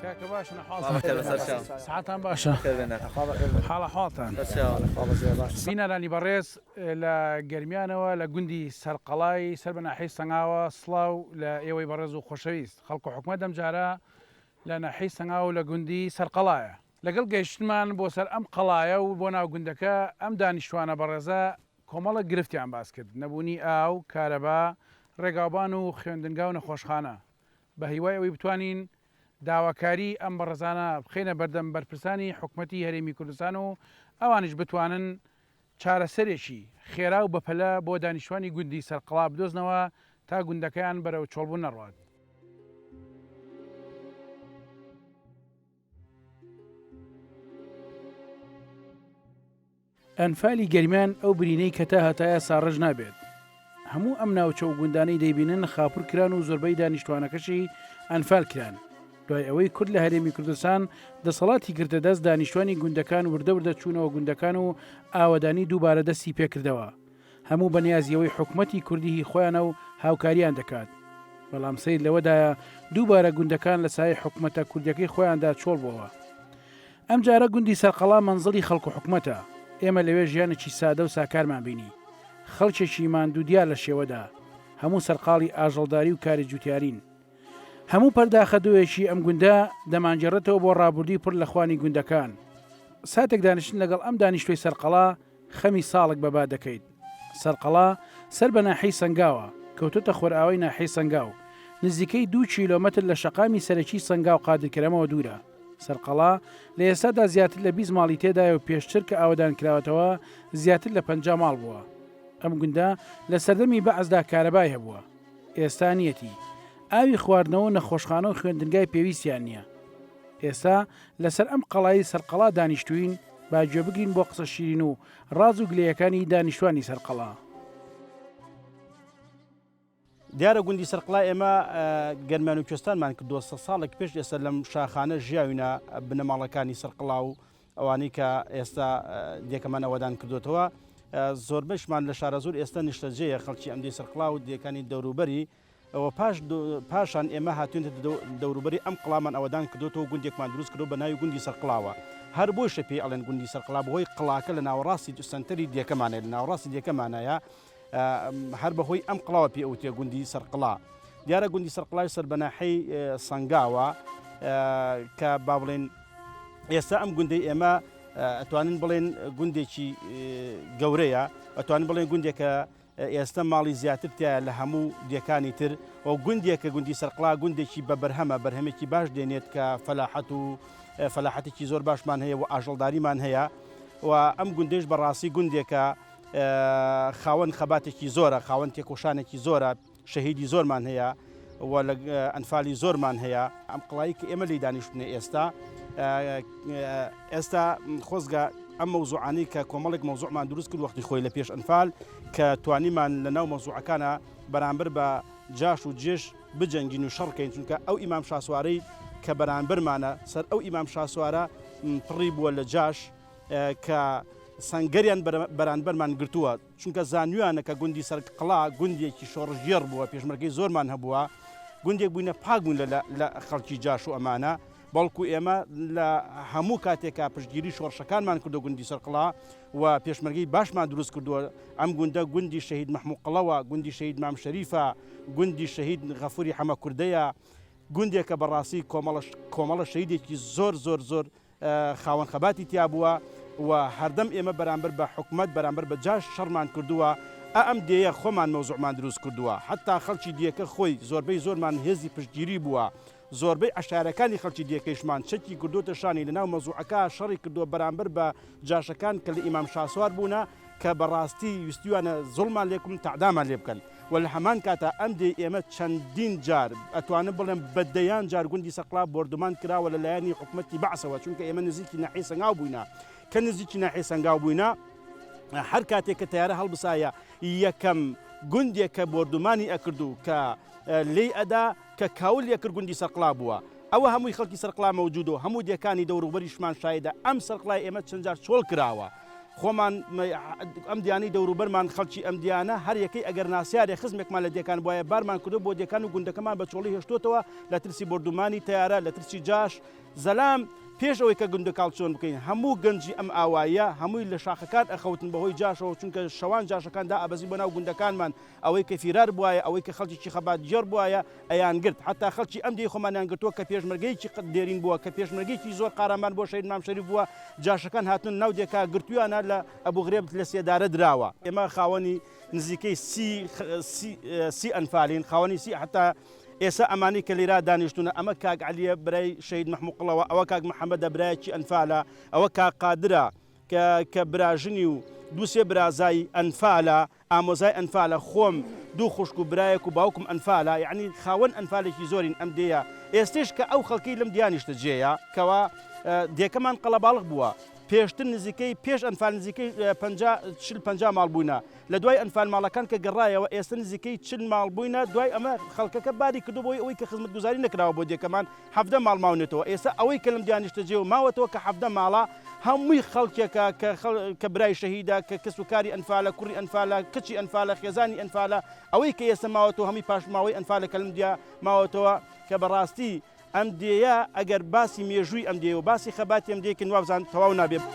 کاکە باشە حاڵ ساعتان باشە حاڵە حاڵتان بینەرانی بەڕێز لە گەرمیانەوە لە گوندی سەرقەڵای سەر بە ناحەی سەنگاوە سڵاو لە ئێوەی بەڕێز و خۆشەویست خەڵک و حکومەت ئەمجارە لە ناحەی سەنگاو لە گوندی سەرقەڵایە لەگەڵ گەیشتمان بۆ سەر ئەم قەڵایە و بۆ ناو گوندەکە ئەم دانیشتوانە بەڕێزە کۆمەڵە گرفتیان باس کرد نەبوونی ئاو کارەبا ڕێگاوبان و خوێندنگا و نەخۆشخانە بە هیوای ئەوەی بتوانین داواکاری ئەم بەڕێزانە بخێنە بەردەم بەرپرسانی حکومەتی هەرێمی کوردستان و ئەوانش بتوانن چارەسەرێکی خێرا و بەپەلە بۆ دانیشتوانی گوندی سەرقەڵا بدۆزنەوە تا گوندەکەیان بەرەو چۆڵبوون نەڕوات. ئەنفالی گەرمیان ئەو برینەی کە تا هەتایە ساڕژ نابێت. هەموو ئەم ناوچە و گوندانەی دەیبینن خاپور کران و زۆربەی دانیشتوانەکەشی ئەنفال کران. دوای ئەوەی کورد لە هەرێمی کوردستان دەسەڵاتی کردە دەست دانیشتوانی گوندەکان وردە چوونەوە گوندەکان و ئاوەدانی دووبارە دەستی پێکردەوە. هەموو بەنیازیەوەی حکومەتی کوردی خۆیانە و هاوکاریان دەکات. بەڵام سەیر لەوەدایە دووبارە گوندەکان لە سایه حکومەتە کوردەکەی خۆیاندا چۆڵ بووەوە. ئەم جارە گوندی سەرقەڵا مەنزڵی خەڵک و حکومەتە. ئێمە لەوێ ژیانێکی سادە و ساکارمان بینی. خەڵکێکی ماندوودیا لە شێوەدا. هەموو سەرقاڵی ئاژەڵداری و کاری جوتیارین. هەموو پەرداخەدوویەکی ئەم گوندە دەمانجێڕێتەوە بۆ ڕابردووی پڕ لە خوانی گوندەکان. ساتێک دانیشتن لەگەڵ ئەم دانیشتوی سەرقەڵا خەمی ساڵک بەبا دەکەیت. سەرقەڵا سەر بە ناحەی سەنگاوە کەوتوتە خۆرئاوای ناحەی سەنگاو. نزیکەی 2 کیلۆمەتر لە شەقامی سەرەکی سەنگاو قادرکەرەمەوە دوورە. سەرقەڵا لە ئێستادا زیاتر لە 20 ماڵی تێدایە و پێشتر کە ئاوەدان کراوەتەوە زیاتر لە 50 ماڵ بووە. ئەم گوندە لە سەردەمی بەعزدا کارەبای هەبووە. ئێستا نیەتی. ئاوی خواردنەوە نەخۆشخانە و خوێندنگای پێویستیان نییە. ئێستا لەسەر ئەم قەڵایی سەرقەڵا دانیشتوین باگوێ بگرین بۆ قسە شیرین و ڕاز و گلەیەکانی دانیشتوانی سەرقەڵا. دیارە گوندی سەرقەڵا ئێمە گەرمان و کوێستانمان کردووە 100 ساڵێک پێش ئێستا لەم شاخانە ژیاوینە بنەماڵەکانی سەرقەڵا و ئەوانەی کە ئێستا دیەکەمان ئەوەدان کردوێتەوە زۆربەشمان لە شارە زۆر ئێستا نیشتەجێیە خەڵکی ئەمدەی سەرقەڵا و دیەکانی دەوروبەری ئەوە پاشان ئێمە هاتوونە دەوروبەری ئەم قڵامان ئەوەدان کردوێتەوە گوندێکمان دروست کردو بە ناوی گوندی سەرقەڵاوە. هەر بۆشە پێی ئەڵێن گوندی سەرقەڵا بەهۆی قڵاکە لە ناوەڕاستی سنتەری دیەکەمانەیە لە ناوەڕاستی دیەکەمانایە هەر بەهۆی ئەم قڵاوە پێ ئەوتێ گوندی سەرقەڵا. دیارە گوندی سەرقەڵای سەر بە ناحەی سەنگاوە کە با بڵێن ئێستا ئەم گوندەی ئێمە ئەتوانین بڵێن گوندێکی گەورەیە ئەتوانین بڵێن گوندێکە ئێستا ماڵی زیاتر تایە لە هەموو دیەکانی تر و گوندێکە گوندی سەرقەڵا گوندێکی بە بەرهەمێکی باش دێنێت کە فەلاحەت و فەلاحەتێکی زۆر باشمان هەیە و ئاژەڵداریمان هەیە و ئەم گوندێش بەڕاستی گوندێکە خاوەن خەباتێکی زۆرە خاوەن تێکۆشانێکی زۆرە شەهیدی زۆرمان هەیە و لە ئەنفالی زۆرمان هەیە ئەم قڵایی کە ئێمە لی دانیشتنە ئێستا خۆزگە ئەم مەوزوعانی کە کۆمەڵێک مەوزوعمان دروست کرد وەختی خۆی لە پێش ئەنفال کە توانیمان لە ناو مەوزوعەکانە بەرامبەر بە جاش و جێش بجەنگین و شەڕکەین چونکە ئەو ئیمام شاسوارەی کە بەرامبەرمانە سەر ئەو ئیمام شاسوارە پڕی بووە لە جاش کە سەنگەریان بەرامبەرمان گرتووە چونکە زانیویانە کە گوندی سەرقەڵا گوندێکی شۆڕژێر بووە پێشمەرگەی زۆرمان هەبووە گوندێک بووینە پاک بوون لە خەڵکی جاش و ئەمانە بەڵکو ئێمە لە هەموو کاتێکا پشتگیری شۆڕشەکانمان کردو گوندی سەرقەڵا و پێشمەرگەی باشمان دروست کردووە ئەم گوندە گوندی شەهید مەحموود قەڵەوە گوندی شەهید مام شەریفە گوندی شەهید غەفوری حەمە کوردەیە گوندێکە بەڕاستی کۆمەڵە شەهیدێکی زۆر خاوەن خەباتی تیا بووە و هەردەم ئێمە بەرامبەر بە حکومەت بەرامبەر بە جاش شەڕمان کردووە ئەم دێیە خۆمان مەوزوعمان دروست کردووە حتا خەڵکی دیەکە خۆی زۆربەی زۆرمان هێزی پشتگیری بووە زۆربەی عشارەکانی خەڵکی دیەکەیشمان چەکی کردوتە شانی لەناو مەوزوعەکە شەڕی کردووە بەرامبەر بە جاشەکان کە لە ئیمام شاسوار بوونە کە بەڕاستی ویستیوانە زوڵمان لێکم تەعدامان لێ بکەن و لە هەمان کاتە ئەم دێ ئێمە چەندین جار ئەتوانم بڵێم بەدەیان جار گوندی سەرقەڵا بۆردومان کراوە لەلایەنی حکومەتی بەعسەوە چونکە ئێمە نزیکی ناحەی سەنگاو بووینە کە نزیکی ناحەی سەنگاو بووینە هەر کاتێک کە تەیارە هەڵبسایە یەکەم گوندێکە بۆردومانی ئەکردو کە لێی ئەدا کە کاول یەکرد گوندی سەرقەڵا بووە ئەوە هەمووی خەڵکی سەرقەڵا مەوجودۆ هەموو دیەکانی دەوروبەریشمان شایدە ئەم سەرقەڵای ئێمە چەند جار چۆڵ کراوە خۆمان ئەم دیانی دەوروبەرمان خەڵکی ئەم دیانە هەر یەکەی ئەگەر ناسیارێ خزمێکمان لە دیەکان بواە بارمان کردو بۆ دیەکان و گوندەکەمان بە چۆڵی هێشتوتەوە لە ترسی بردومانی تیارە لە ترسی جاش زەلام پێش ئەوەی کە گوندەکاڵ چۆن بکەین هەموو گەنجی ئەم ئاوایە هەمووی لە شاخەکان ئەخەوتن بەهۆی جاشەوە چونکە شەوان جاشەکاندا ئابەزی بە ناو گوندەکانمان ئەوەی کە فیرار بواە ئەوەی کە خەڵکی خەبات جێر بواە ئەیان گرت حتا خەڵکی ئەم دی خۆمانیان گرتووە کە پێشمەرگەیەکی دێرین بووە کە پێشمەرگەیەکی زۆر قارەمان بۆ شەید مام شەریف بووە جاشەکان هاتون ناو دێکا گرتویانە لە ئەبوو غرێب لە سێدارە دراوە ئێمە خاوەنی نزیکەی سی ئەنفالین خاوەنی سی حتا ئێستا ئەمانی کە لێرا دانیشتونە ئەمە کاک عەلیە برای شەید مەحموود قوڵەوە ئەوە کاک محەممەدە برایەکی ئەنفالە ئەوە کاک قادرە کە براژنی و دووسێ برازای ئەنفالە ئامۆزای ئەنفالە خۆم دوو خوشک و برایەک و باوکم ئەنفالە یعنی خاوەن ئەنفالێکی زۆرین ئەم دەیە ئێستش کە ئەو خەڵکی لەم دیانیشتە جێیە کەوا دێکەمان قەڵەباڵغ بووە پێشتر نزیکەی پێش ئەنفال نزیکەی 50 ماڵ بووینە لە دوای ئەنفال ماڵەکان کە گەڕایەوە ئێستا نزیکەی 40 ماڵ بووینە دوای ئەمە خەڵکەکە باری کردو بۆی ئەوەی کە خزمەت گوزاری نەکراوە بۆ دێکەمان 17 ماڵ ماونێتەوە ئێستا ئەوەی کە لەم دیانیشتە جێ و ماوەتەوە کە 17 ماڵە هەمووی خەڵکێکە کە برای شەهیدا کە کەسوکاری ئەنفالە کوڕی ئەنفالە کچی ئەنفالە خێزانی ئەنفالە ئەوەی کە ئێستا ماوەتەوە هەمی پاشماوەی ئەنفالە کە لەم دیا ماوەتەوە کە بەڕاستی ئەم دێیە ئەگەر باسی مێژووی ئەم دێ و باسی خەباتی ئەم دێکن وابزان تەواو نابێت.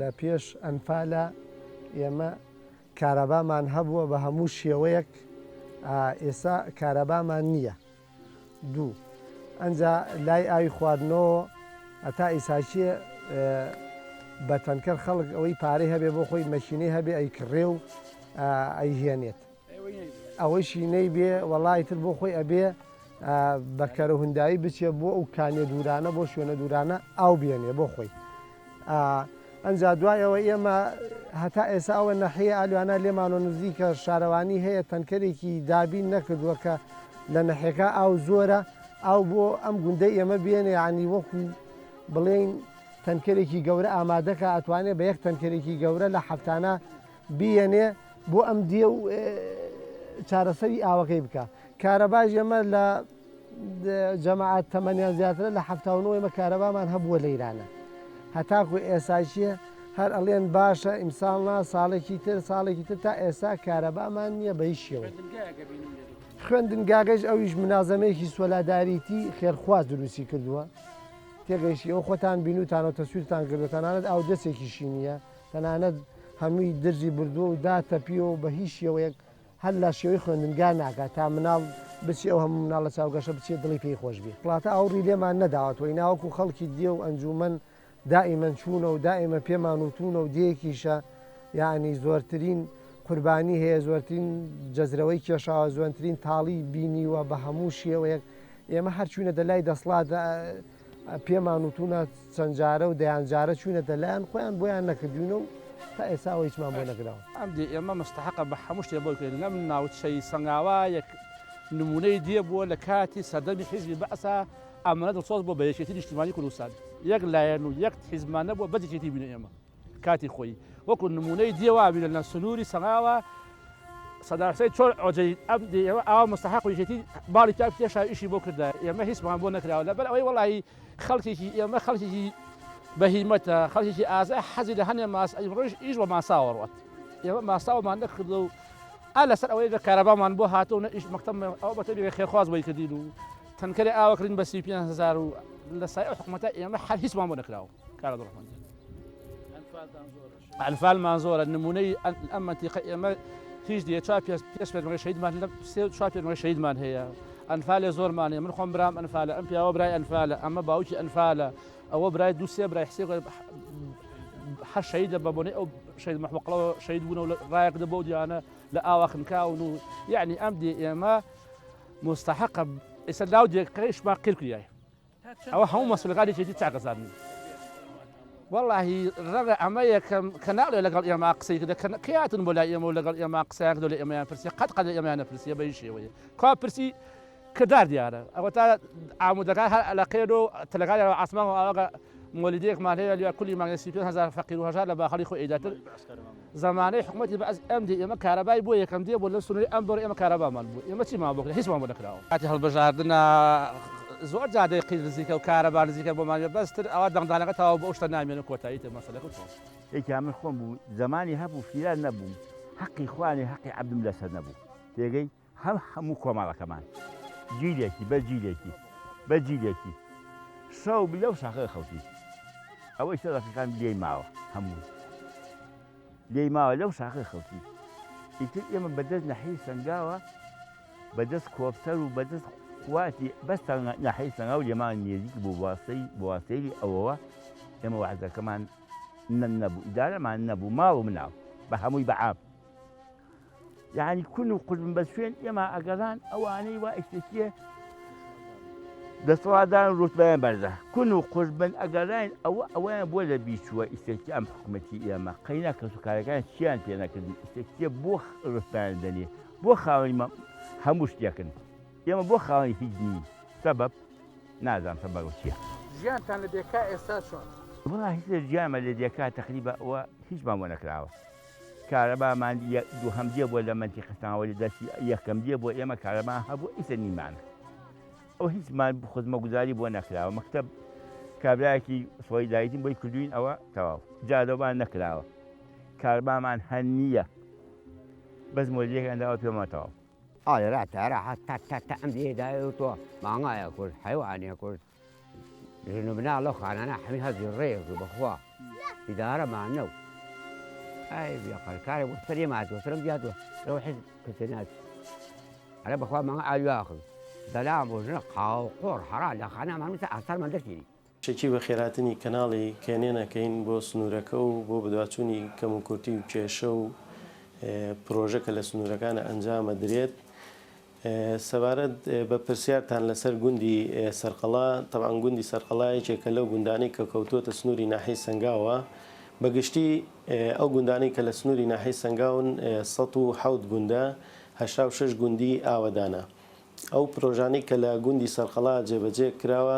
لە پێش ئەنفالە ئێمە کارەبامان هەبووە بە هەموو شێوەیەک ئێستا کارەبامان نییە. دوو ئەنجا لای ئاوی خواردنەوە ئەتا ئیساچیە بە تەنکەر خەڵک ئەوەی پارەی هەبێ بۆ خۆی مەشینەی هەبێ ئەی کڕێ و ئەیهێنێت ئەوەی شینەی بێ وەڵای تر بۆ خۆی ئەبێ بە کەرە هونداوی بچێ بۆ ئەو کانێ دوورانە بۆ شوێنە دوورانە ئاو بێنێ بۆ خۆی. ئەنجا دوایەوە ئێمە هەتا ئێستا ئەوە نەحەیە ئالوانە لێمان و نزیکە شارەوانی هەیە تەنکەرێکی دابین نەکردووە کە لە نەحێکە ئاو زۆرە ئاو بۆ ئەم گوندەی ئێمە بێنێ عنی وەکو بڵێن تەنکەرێکی گەورە ئامادەکە ئەتوانێت بە یەک تەنکەرێکی گەورە لە هەفتانە بیێنێ بۆ ئەم دیێ و چارەسەری ئاوەکەی بکە. کارەباش ئێمە لە جەماعەت تەمەنیان زیاترە لە 79 ئێمە کارەبامان هەبووە لە ئیرانە هەتاکو ئێساشیە هەر ئەڵێن باشە ئیمساڵنا ساڵێکی تر ساڵێکی تر تا ئێستا کارەبامان نییە بە هیچ شێوە. خوێندنگاگەش ئەویش منازەمەیەکی سۆلاداریتی خێرخواز دروستی کردووە تێگەیشتی ئەو خۆتان بینوتانەوە تەسویرتان کردو تەنانەت ئەو دەستێکیشی نییە تەنانەت هەمووی دژی بردووە و داتەپیەوە بە هیچ شێوەیەک هەر لە شێوەی خوێندنگا ناکات تا مناڵ بچی ئەو هەموو مناڵ لە چاوگەشە بچێت دڵی پێی خۆش بێ. وڵاتە ئەوڕی لێمان نەداوەتەوەی ناوەکو خەڵکی دیێ و ئەنجومەن دائیمەن چوونە و دائیمە پێمان وتونە و دیەکیشە یعنی زۆرترین قوربانی هەیە زۆرترین جەزرەوەی کێشاوە زۆرترین تاڵی بینیوە بە هەموو شێوەیەک ئێمە هەر چوونە دەلای دەسڵات پێمان وتونە چەند جارە و دەیان جارە چوونە دەلایەن خۆیان بۆیان نەکردوونە و تا ئێستا ئەوە هیچمان بۆ نەکراوە. ئەمدی ئێمە مستحقە بە هەموو شتێ بۆکەین لەم ناوچەی سەنگاوا یەک نمونەی دیێ بووە لە کاتی سەردەمی حیزبی بەعسا ئەمانە دڵسۆز بۆ بە یەکێتی نیشتیمانی کوردستان یەک لایەن و یەک حیزبمانە بووە بەجێتی بینە ئێمە کاتی خۆی وەکو نمونەی دیێوا بینە لە سنووری سەنگاوا سەدارسەی چۆن ئۆجەی ئەمدی ئێوە ئاوا مستحق و یەکێتی باڵی تا پێشا ئیشی بۆ کردە ئێمە هیچمان بۆ نەکراوە لەبەر ئەوەی وەڵی خەڵکێکی ئێمە خەڵکێکی بەهیمەتە خەڵکێکی ئازای حەزی لە هەنێ ڕۆژ ئیش بە ماساوەڕوات ئێمە ماساوەمان نەکردو و لەسەر ئەوەی لە کارەبامان بۆ هاتوونە ئیش مەکتەب ئەو بەتەبی خێرخواز بۆی کردین و تەنکەری ئاوەکردین بە 35,000 و لە سای ئەو حکومەتە ئێمە هەر هیچمان بۆ نەکراوە کارە دڵڕەحمان ئەنفالمان زۆرە نمونەی ئەم مەنتیقە ئێمە هیچ دیێ پێش پێشمەرگەی شەهیدمان لە چوار پێشمەرگەی شەهیدمان هەیە ئەنفالێ زۆرمان هەیە من خۆم برام ئەنفالە ئەم پیاوە برای ئەنفالە ئەمە باوکی ئەنفالە ئەوە برای دوو سێ برای حسێ هەر شەهیدە بە بۆنەی ئەو شەهید مەحموود قوڵەوە شەهید بوون و ڕایەکدا بۆ دیانە لە ئاوا خنکاون و یعنی ئەم دی ئێمە مستحق يسلاو دي كريش ما كيرك ياي او هم مسؤولين دي تعقزان والله الرجع أمايا كناقل لقال يا ما قصي كذا كيات ولا يا ولا قال يا ما قصي كذا يا ما فرسي قد يا ما فرسي بيشي ويا كوا فرسي كدار ديارة أو تا عمود قال على قيدو تلقى على عاصمة وألقى مولديك ما هي كل ما يسيبون هذا فقير وهذا لا بخلي خو إيجاد زماني حكومتي بعد أمدي يا ما كهرباء بوي كم دي ولا سنة أمبر يا ما كهرباء ما بوي يا ما شيء ما بوي حس ما بوي كلاو هاتي هالبجاردنا زوج جاده قيل زيكا وكهرباء زيكا بما بس تر أود أن دعنا كتاو بوش تنام من كوتايت مثلا كنت هيك عمل خوان بو زماني هبو فيلا نبو حقي إخواني حقي عبد الملسة نبو تيجي هم كمالا كمان جيليكي بجيليكي شو بلو شاخه خوتي أول شيء كان لي معه همو لي معه لو شاخه خوتي يتل يوم بدأت نحيي سنجاوة بدأت كوبتر وبدأت خواتي بس نحيي سنجاوة اليوم نيجيك بواسطي أوه يوم واحدة كمان ننبو إدارة مع النبو ما هو منعه بهمو يبعاب يعني كل قرب بس فين يما أقران أو أنا وإستشية دستوادان رتبة برزة كل قرب أقران أو أنا بولا بيشوا إستشية أم حكومتي يما قينا كسكاركان شيان بينا كذي إستشية بوخ رتبة دنيا بوخ ما هموش يكن يما بوخ هيجني سبب نازم سبب وشيا ژیان تان لە بێکا ئێستا چۆن والله هیچ جامع لديكا تقريبا وهيج ما ونكراوه كهرباء ما دو هم ديبو ولا منطقة ولا داسي يحكم ديبو يما كهرباء هبو إثني معنا أو هيج ما بخذ مقداري بو نكراوه مكتب كابلاكي صوي دايتين بو كلين أو تواو جادو بان نكراوه كهرباء ما هنية بس موليك عندها في ما تواو لا ترى حتى أمدي دايوتو ما ياكل حيوان ياكل لأنه بناء لخ أنا حمي هذه الريق بخوا إدارة مع النو هاي بيقال كاري وصلي معه وصلي جاتو روح كتنات أنا بخوا ما قال ياخذ دلام وجنقة وقور حرام لا أنا ما مثل أثر ما درتني شکی بە خێراتنی کەناڵی کێنێنەکەین بۆ سنوورەکە و بۆ بەدواچوونی کەموکورتی و کێشە و پرۆژەکە لە سنوورەکانە ئەنجامە درێت سەبارەت بە پرسیارتان لەسەر گوندی سەرقەڵا تەبعاً گوندی سەرقەڵا یەکێکە لەو گوندانەی کە کەوتووەتە سنووری ناحیەی سەنگاوە بەگشتی ئەو گوندانەی کە لە سنووری ناحیەی سەنگاون 107 گوندە 86 گوندی ئاوەدانە ئەو پرۆژانەی کە لە گوندی سەرقەڵا جێبەجێ کراوە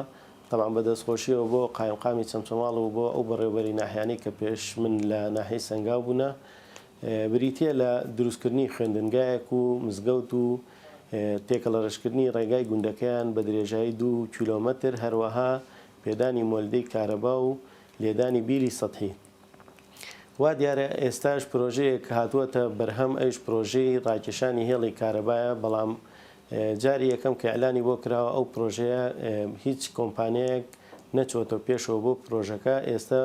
طبعا بەدەستخۆشیەوە بۆ قایمقامی چەمچەماڵ و بۆ ئەو بەڕێوەبەری ناحیانەی کە پێش من لە ناحیەی سەنگاو بوونە بریتە لە دروستکردنی خوێندنگایەک و مزگەوت و تێکە لە ڕێژکردنی ڕێگای گوندەکەیان بە درێژایی 2 کیلۆمەتر هەروەها پێدانی مۆلدەی کارەبا و لێدانی بیری سەتحی وا دیارە ئێستاش پرۆژەیە کە هاتووەتە بەرهەم ئەوش پرۆژەی ڕاکێشانی هێڵی کارەبایە بەڵام جاری یەکەم کە ئەلانی بۆ کراوە ئەو پرۆژەیە هیچ کۆمپانیەک نەچۆتە پێشەوە بۆ پرۆژەکە ئێستا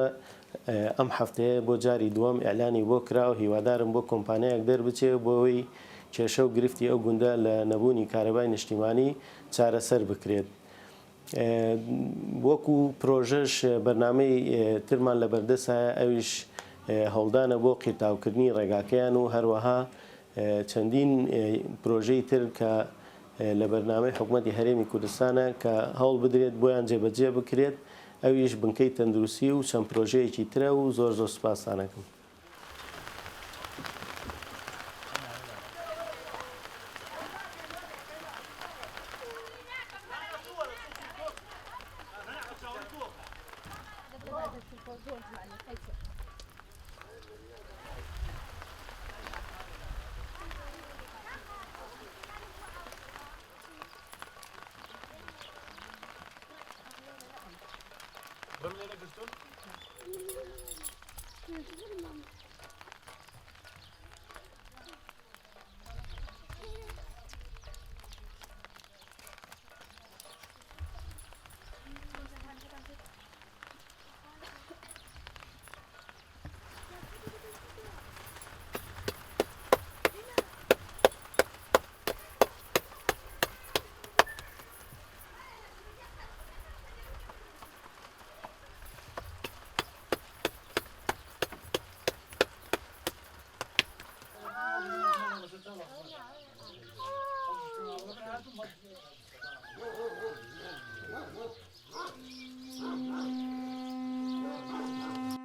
ئەم هەفتەیە بۆ جاری دووەم ئەلانی بۆ کراوە هیوادارم بۆ کۆمپانیایەک دەربچێ بۆەوەی کێشە و گرفتی ئەو گوندە لە نەبوونی کارەبای نیشتیمانی چارەسەر بکرێت وەکو پرۆژەش بەرنامەی ترمان لە بەردەسایە ئەویش هەوڵدانە بۆ قیرتاوکردنی ڕێگاکەیان و هەروەها چەندین پرۆژەی تر کە لە بەرنامەی حکوومەتی هەرێمی کوردستانە کە هەوڵ بدرێت بۆیان جێبەجێ بکرێت ئەویش بنکەی تەندروستی و چەند پرۆژەیەکی ترە و زۆر سوپاسانەکەم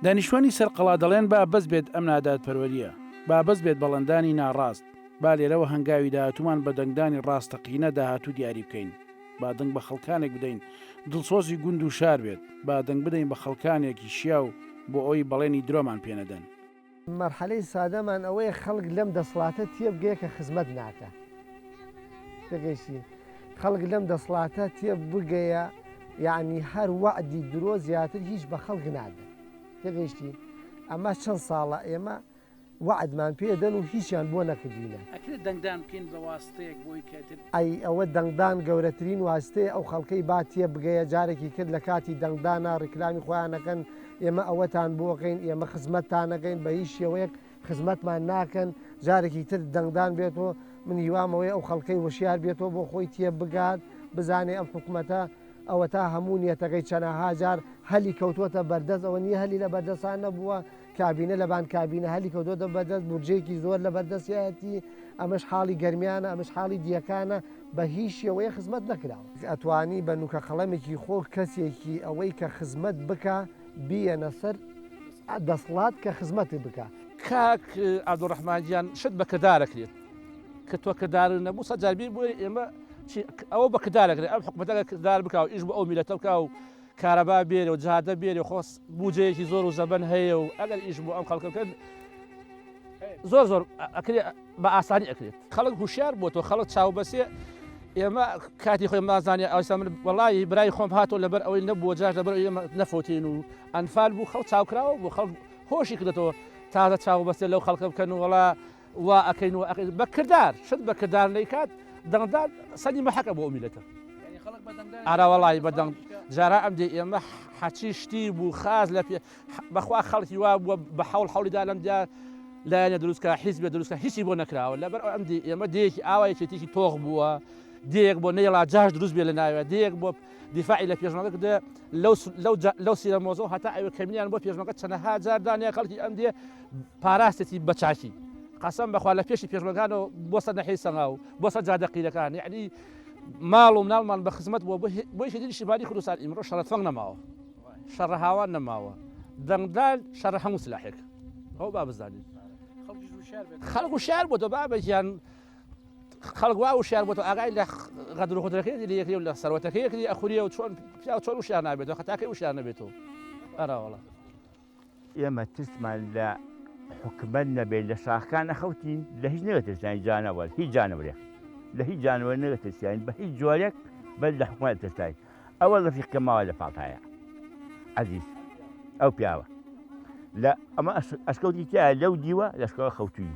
دانیشتوانی سەرقەڵا دەڵێن با بەس بێت ئەم نادات پەروەریە، با بەس بێت بەڵندانی ناڕاست، با لێرەوە هەنگاوی داهاتومان بە دەنگدانی ڕاستەقینە داهاتوو دیاری بکەین، با دەنگ بە خەڵکانێک بدەین دڵسۆزی گوند و شار بێت، با دەنگ بدەین بە خەڵکانێکی شیاو بۆ ئەوی بەڵێنی درۆمان پێنەدەن. مەرحەلەی سادەمان ئەوەیە خەڵک لەم دەسڵاتە تێبگەیە کە خزمەت ناکە. دەگەیشتی خەڵک لەم دەسڵاتە تێب بگەیە، یعنی هەر وعدی درۆ زیاتر هیچ بە خەڵک نادەن. تێگەیشتی ئەمە چەند ساڵە ئێمە وعدمان پێدەن و هیچیان بۆ نەکردینە. ئەکرێت دەنگدان بکەین بە واستەیەک بۆی کەتر ئەی ئەوە دەنگدان گەورەترین واستەیە ئەو خەڵکەی با تێ بگەیە جارێکی کرد لە کاتی دەنگدانە ڕیکلامی خۆیانەکەن ئێمە ئەوەتان بۆکەین ئێمە خزمەتتانەکەین بە هیچ شێوەیەک خزمەتمان ناکەن جارێکی تر دەنگدان بێتەوە من هیوامەوەی ئەو خەڵکەی وشیار بێتەوە بۆ خۆی تێ بگات بزانێ ئەم حکوومەتە ئەوە تا هەموو نیەتەکەی چەنەها جار هەلی کەوتوتە بەردەست ئەوە نییە هەلی لە بەردەستان نەبووە کابینە لەبان کابینە هەلی کەوتۆتە بەردەست بورجێکی زۆر لە بەردەستیەتی ئەمەش حاڵی گەرمیانە ئەمەش حاڵی دیەکانە بە هیچ شێوەیە خزمەت نەکراوە ئەتوانی بە نوکە خەڵەمێکی خۆ کەسێکی ئەوەی کە خزمەت بکە بیەنە سەر دەسڵات کە خزمەتی بکە. کاک عەبدوڕەحمانجیان شت بە کردارەکرێت کە تۆ کردار نەبوو سەجاربی بۆ ئێمە ئەوە بە کردارەکرێت ئەم حکومەتەکە کردار بکە و ئیش بۆ ئەو میلەتە بکە و کارەبا بێرێ و جادە بێرێ خۆس بوجەیەکی زۆر و زەبەن هەیە و ئەگەر ئیش بۆ ئەم خەڵکەکەن زۆر ئەکرێت بە ئاسانی ئەکرێت خەڵک هوشیار بۆ تۆ خەڵک چاوبەسێ ئێمە کاتی خۆی مازانانی ئەوسا من وەڵی برای خۆم هاتۆ لەبەر ئەوەی نەبووە جاش لەبەر ئێمە نەفۆتین و ئەنفال بوو خەڵک چاوکراوە بۆ خەڵک هۆشی کردێتەوە تازە چاوبەستێ لەو خەڵکە بکەن و وەڵا وا ئەەکەین و بە کردار شت بە کردار لەی کات دەنگدان سەدی مەحەکە بۆ میلەتە ئارا وەڵی بەدەنگ جارا ئەم دێ ئێمە حەچی شتی بوو خاز لە پێ بەخوا خەڵکی وا بووە بە حەوڵ حەولیدا لەم دیا لایەنە دروستکە حیزبێ دروستکە هیچی بۆ نەکراوە لەبەر ئەم دی ئێمە دەیەکی ئاوایەکێتێکی تۆغ بووە دەیەک بۆ نەیڵا جاش دروست بێ لە ناوێ دەیەک بۆ دیفاعی لە پێشمەکە کردە لەو سیرە مۆزۆ هەتا ئەوێ کەمینیان بۆ پێشمەکە چەندەها جار دانیا خەڵکی ئەم دێ پاراستێتی بەچاکی قەسەم بەخوا لە پێشی پێشمەکانەوە بۆ سەر نەحەی سەنگا و بۆ سەر جادەقیلەکان یعنی ماڵ و مناڵمان بە خزمەت بووە بۆی شدی شیبانی کوردستان ئیمڕۆ شەڕەت فەنگ نەماوە شەڕە هاوان نەماوە دەنگدان شەڕە هەموو سلاحێک ئەو با بزانین خەڵک وشار بۆ تۆ بابەیان خەڵک وا وشار بۆ تۆ ئاگای لە غەدر و خودرەکەی لە یەکری و لە سەروەتەکەیەکری ئەخوریە و چۆن وشار نابێتەوە خەتاکەی وشار نەبێتەوە ئەرا وەڵا ئێمە ترسمان لە حکومەت نەبێت لە شاخەکان نەخەوتین لە هیچ نەوەترسانی جانەوەل هیچ جانەوەرێک لە هیچ جانەوە نەوەترسیان بە هیچ جۆرێک بەل لە حکومەت ترسای ئەوە ڕەفیقکە ماوە لە پاڵتایە عەزیز ئەو پیاوە لە ئەمە ئەشکەوتی تایە لەو دیوە لەشکەوە خەوتووی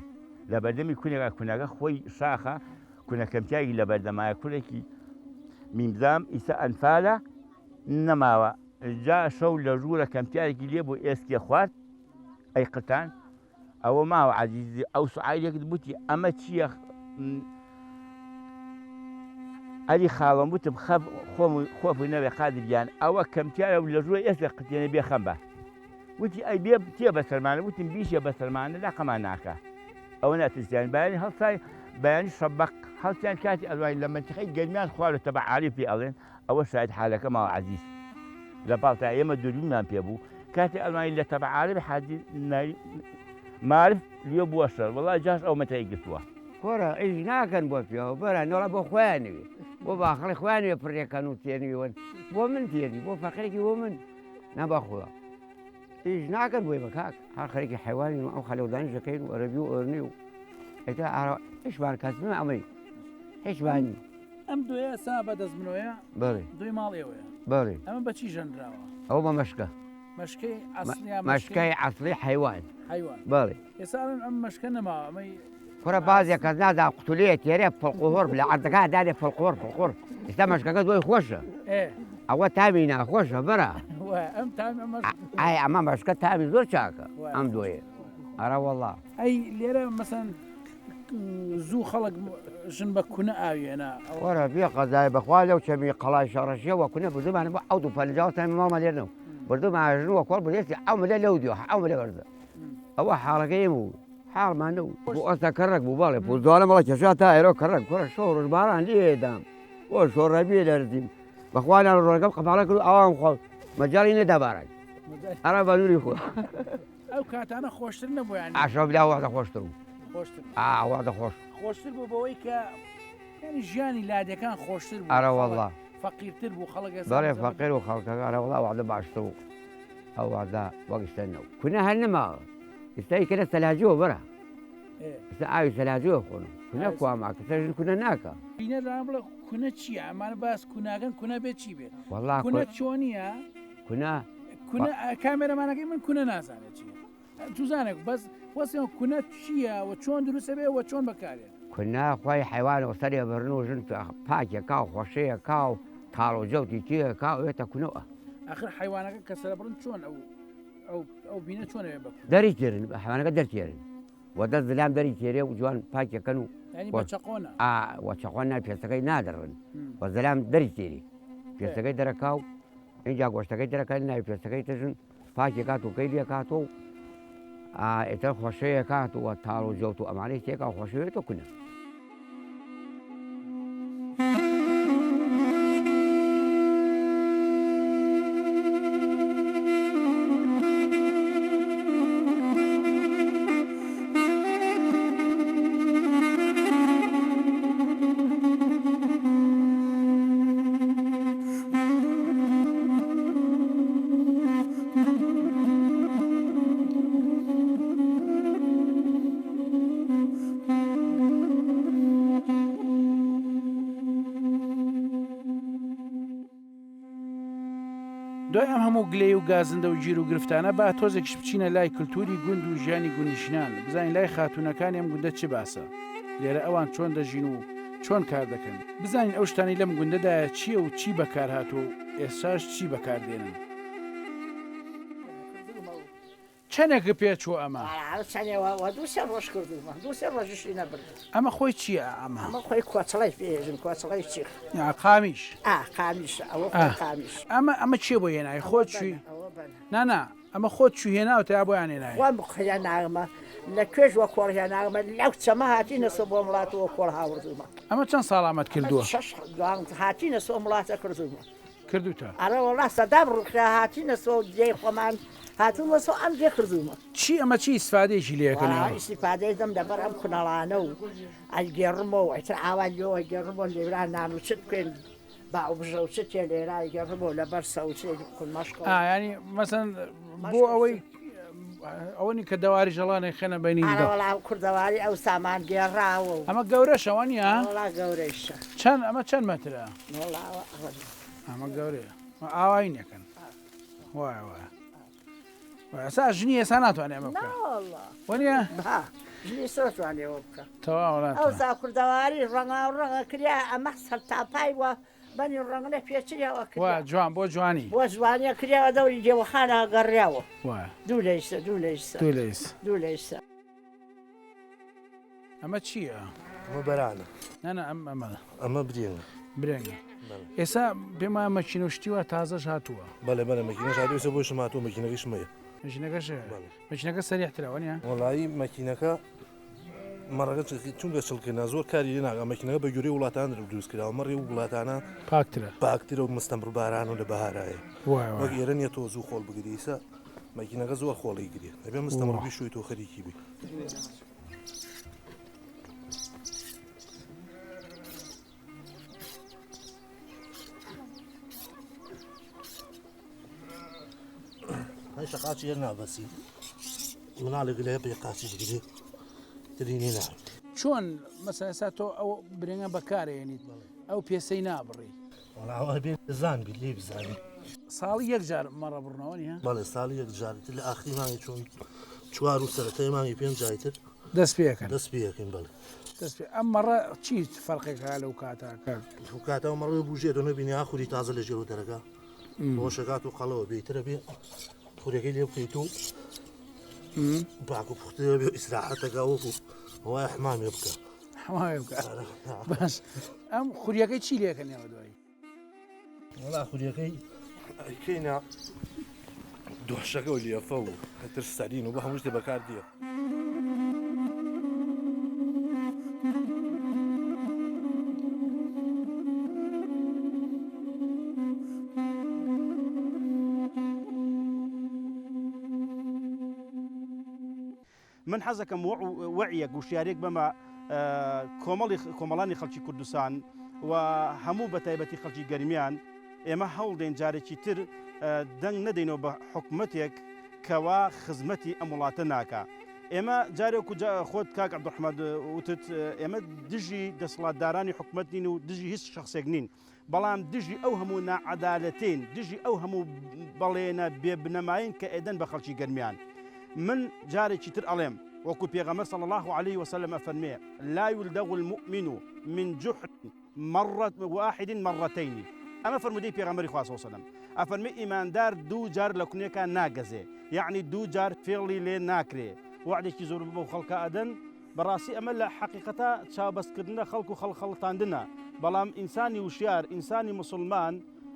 لە بەردەمی کونێکە کونەکە خۆی شاخە کونەکەمتیاگی لە بەردەمایە کورێکی میمزام ئیسا ئەنفالە نەماوە جا شەو لە ژوورە کەمتیارێکی لێ بۆ ئێسکێ خوارد ئەی قتان ئەوە ماوە عەزیزی ئەو سوعایلێکت بوتی ئەمە چییە ئەلی خاڵم وتم خۆفی نەوێ قادریان ئەوە کەمتیارە و لە ژوورە ئێستا قتێنە بێ خەمبە وتی ئەی بێ تێ بەسەرمانە وتم بیشە بەسەرمانە لاقەمان ناکە ئەوە ناترسیان بەیانی هەڵسای بەیانی شەبق هەڵسیان کاتی ئەلوای لە منتیقەی گەرمیان خوارەوە بە عاریفی ئەڵێن ئەوە شاید حالەکە ماوە عەزیز لە باڵتا ئێمە دووربینمان پێ بوو کاتی ئەلوانی لە تەبع عارفی حادی معرف لێ بووە شەر وەڵای جاش ئەو مەتەی گرتووە کۆرە ئیش ناکەن بۆ پێەوە بەرە نۆڵە بۆ خۆیانوێ بۆ باخەڵی خۆیانوێ پڕێکەن و تێنوێن بۆ من تێنی بۆ فەقێکی بۆ من نەبەخۆە ئیش ناکەن بۆی بە کاک هەر خەرێکی حیوانی و ئەو خەلەودانی دەکەین و ئەرەبی و ئەرنی و ئێتا هیچمان کەسمە ئەمەی هیچبانی ئەم دوێ سا بەدەست بنەوەیە بەڵێ دوی ماڵێوەیە بەڵێ ئەمە بەچی ژەندراوە ئەو بە مەشکە مەشکەی عەسڵی حیوان بەڵێ ئێستا ئەم مەشکە نەماوە ئەمەی کۆرە بازێک کەس نادا قوتولەیە تێرێ فڵقوهۆر لە عەردەکە دادێ فڵقوهۆر ئێستا مەشکەکە دۆی خۆشە ئەوە تامی ناخۆشە بەرە ئای ئەمە مەشکە تامی زۆر چاکە ئەم دۆیە ئەرە وەڵا ئەی لێرە مەسەن زوو خەڵک ژن بە کونە ئاوێنە وەرە بێ قەزای بەخوا لەو چەمی قەڵای شەڕەشیەوە کونە بردومانە بۆ ئەو دوو پەلجاو تامی ماڵمە لێرنەوە بردومانژنەوە کۆڵ بێستی ئەو ملە لەو دیوە ئەو ملە وەرزە ئەوە حاڵەکەی بوو حاڵمانە بوو بۆ ئەستا کەڕک بوو بەڵێ پوزدوانە بەڵە کێشا تا ئێرۆ کەڕک کۆرە شەو ڕۆژباران لێدام شۆڕەبیە دەرزیم بەخواان ڕۆەکەم قەپاڵە کرد ئەوان خۆ مەجای نەدابارای ئەرە بە نووری خۆ ئەو کاتانە خۆشتر نەبوویان ئاشۆ بلاواتە خۆشتر بوو خۆشتر ئاواتە خۆش خۆشتر بوو بەوەی کە ینی ژیانی لادەکان خۆشتر بوو ئەرە وەڵڵا فەقیرتر بوو خەڵک بەڵێ فەقیر و خەڵکەکە ئەرە وڵا وعدە باشتر و ئەو وعدە وەگشتەنەوە کونە هەر نەماوە ئێستا کەنە سەلاجۆ بەرە ئێستا ئاوی سەلاجۆ خۆن کونە کواما کەسەژن کونە ناکە بینە بڵێ کونە چییە ئەمانە باس کوناگەن کونە بێت چی بێت وەڵا کونە چۆنیە کونە کامێرەمانەکەی من کونە نازانێت چیە توزانێک بەس وەسیەوە کونە چییە و چۆن دروستە بێ و چۆن بەکارێت کونە خۆی حیوانەوە سەرێ بەرن و ژن پاکێ کا و خۆشەیە کا و تاڵ و جەوتی کێ کا وێتە کونەوە آخر حیوانەکە کە سەر بڕن چۆن ئەو بینە چۆنەوێ بە دەری تێرن حیوانەکە دەرتێرن و دەست دلام دەری تێرێ و جوان پاکێکەن و ینی بە چەقۆنە وەچەخۆن نا پێستەکەی نادڕن وە زەلام دەری تێری پێستەکەی دەرەکا و اینجا گۆشتەکەی دەرەکەی ناوی پێستەکەی تژن پاکێ کات و کەی لێ کاتۆ ئێتر خۆشەیە کات وە تاڵ و جەوت و ئەمانەی تێکا خۆشەوێتە کونە دوای ئەم هەموو گلێ و گازندە و گیر و گرفتانە با تۆزێکش بچینە لای کللتوری گوند و ژیانی گونیشنان بزانین لای خاتونەکانی ئەم گوندە چی باسە لێرە ئەوان چۆن دەژین و چۆن کار دەکەن بزانین ئەو شتانی لەم گوندەدایە چییە و چی بەکار هاتووە و ئێستاش چی بەکاردێنن چەندێکە پێچوە ئەمە دووسێ ڕۆژ کردومە دووسێ ڕۆژشی نەبرد ئەمە خۆی چییە ئەمە خۆی کۆچڵی پێژن کۆچڵی چی قامیش قامیش ئەوە قامیش ئەمە چێ بۆ هێنای خۆت چوی نانا ئەمە خۆت چوی هێناوە تا بۆیان هێنای خۆم بخیان ناغمە لە کوێژ وە کۆڵیان ناغمە لەو چەمە هاتیینەسە بۆ وڵاتەوە کۆڵ هاوردومە ئەمە چەند ساڵامەت کردووە هاتیینەسۆ وڵاتە کردومە کردوتە ئەرە وڵا سەدام ڕوخرا هاتیینەسۆ دێی خۆمان هاتوومەسۆ ئەم دێ کردومە چی ئەمە چی ئیسفادێکی لەکەن ئیسیفادەی دەم دەبەر ئەم کوونەڵانە و ئەگەڕمەوە ئەتر ئاوانەوە گەڕمەوە لێران نام و چت بکەین با بژە و چ تێ لێرای گەڕمەوە لەبەر سەوچێکی کومەشق ینی مەسەن بۆ ئەوەی ئەوەنی کە دەواری ژەڵانێک خێنە بەینیوەڵام کوردەواری ئەو سامان گێڕاوە ئەمە گەورە شەوانە گەورەیشە چەند ئەمە چەند مەترە ئەمە گەورەیە ئاوای نەکەن وای وایە ئەسا ژنی ئێستا ناتوانێ ئەمە بکە وەنیە سۆتوانێەوە بکە ئەو سا کوردەواری ڕەنگا و ڕەنگە کریا ئەمە سەر تاپای وە بەنی ڕەنگە پێچریەوە جوان بۆ جوانی بۆ جوانیە کریاوە دەوری جێوەخانە گەڕیاوە دوو لەیسە دوو لەیسە ئەمە چییە؟ ئەمە بەرانە نانە ئەمە برێنە برێنگە ئێستا پێما مەچینۆشتیوە تازەش هاتووە بەڵێ بەە مەکینە هاتوویسە بۆ شماتۆ مەکینەکەی شمەیە مەچینەکە سەریحترەوەنیە وڵایی مەکینەکە مەڕەکە چونکە چڵکردنا زۆر کاری لێ ناگە مەکینەکە بە گوێی وڵاتان دروستکراوە مەڕێ و وڵاتانە پاکترە و مستەمڕ باران و لە بەهارایە وەک ئێرە نیە تۆ زوو خۆڵ بگریسە مەکینەکە زۆر خۆڵی گرێت دەبێ مستەمڕبی شوی تۆ خەریکی بی شقاچی هەر نابەسی مناڵێک لێ بێ قاچیش گرێ ترینی ناوی چۆن مەسەسا تۆ ئەو برێنگە بەکارێنیت ئەو پێسەی نابڕی بێ زان بی لێ بزانانی ساڵی یەک جار مەڕە بڕنەوە نیە بەڵێ ساڵی یەک جارتر لە ئاخری مانگی چۆن چوار و سەرەتای مانگی پێم جایتر دەست پێەکەن دەست پێەکەین بڵێ ئەم مەڕە چی فەرقێکا لەو کاتاکە کاتەوە مەڕێ بژێتەوە نبینی ئاخوری تازە لە ژێرە دەرەکە ڕۆژەکات و قەڵەوە بێترە بێ خورەکەی لێ بکەیت و باک و پوختەوە بێ ئیسراحەتەکە وەکو وای حمامێ بکە باش ئەم خوریەکەی چی لێکەنەوە دوایی وڵا خوریەکەی ئەیکەینە دۆشەکە و لێفە و هەتر سەرین و بە هەموو شتێ بەکار دیە من حەزەکەم وەعیەک وشیارێک بەمە کۆمەڵانی خەڵکی کوردستان و هەموو بە تایبەتی خەڵکی گەرمیان ئێمە هەوڵدەین جارێکی تر دەنگ نەدەینەوە بە حکومەتێک کەوا خزمەتی ئەم وڵاتە ناکە. ئێمە جارێک خۆت کاک عەبدوڕحمەد وتت ئێمە دژی دەسەڵاتدارانی حکومەت نین و دژی هیچ شخصێک نین، بەڵام دژی ئەو هەموو ناعەدالەتین، دژی ئەو هەموو بەڵێنە بێبنەماین کە ئێدەن بە خەڵکی گەرمیان. من جارێکی تر ئەڵێم وەکو پێغەمبەر صلی الله عليه وسلم ئەفەرمێ لا يلدغ المؤمن من جحر واحد مرتين. ئەمە فەرمودەی پێغەمبەری خوا صلی الله عليه وسلم ئەفەرمێ ئیماندار دوو جار لە کونێکە ناگەزێ، یعنی دوو جار فێڵی لێ ناکرێ، وعدێکی زۆر بۆ خەڵکە ئەدەن. بەڕاستی ئەمە لە حەقیقەتە چاوبەستکردنە خەڵک و خەڵخەڵتاندنە، بەڵام ئینسانی وشیار، ئینسانی مسلمان،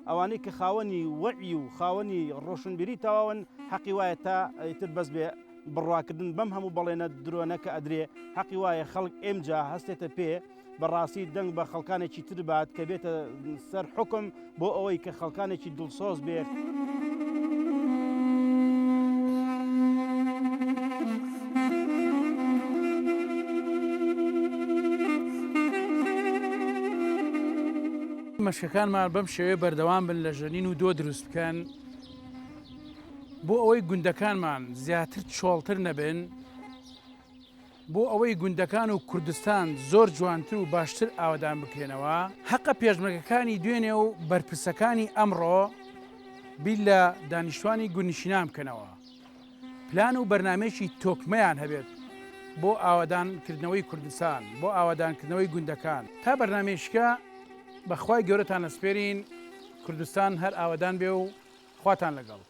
ئەوانەی کە خاوەنی وەعی و خاوەنی ڕۆشنبیری تەواون حەقی وایە تا ئیتر بەس بێ بڕواکردن بەم هەموو بەڵێنە درۆنە کە ئەدرێ، حەقی وایە خەڵک ئێمجا هەستێتە پێ بەڕاستی دەنگ بە خەڵکانێکی تر بات کە بێتە سەر حکم بۆ ئەوەی کە خەڵکانێکی دڵسۆز بێ. مەشکەکانمان بەم شێوەیە بەردەوام بن لە ژەنین و دۆ دروست بکەن بۆ ئەوەی گوندەکانمان زیاتر چۆڵتر نەبن، بۆ ئەوەی گوندەکان و کوردستان زۆر جوانتر و باشتر ئاوادان بکرێنەوە. حەقە پێشمەرگەکانی دوێنێ و بەرپرسەکانی ئەمڕۆ بیل لە دانیشتوانی گوندنشینان بکەنەوە، پلان و بەرنامێکی تۆکمەیان هەبێت بۆ ئاوادانکردنەوەی کوردستان، بۆ ئاوادانکردنەوەی گوندەکان. تا بەرنامێشکە بەخوای گەورەتان ئەسپێرین کوردستان هەر ئاوادان بێ و خواتان لەگەڵ.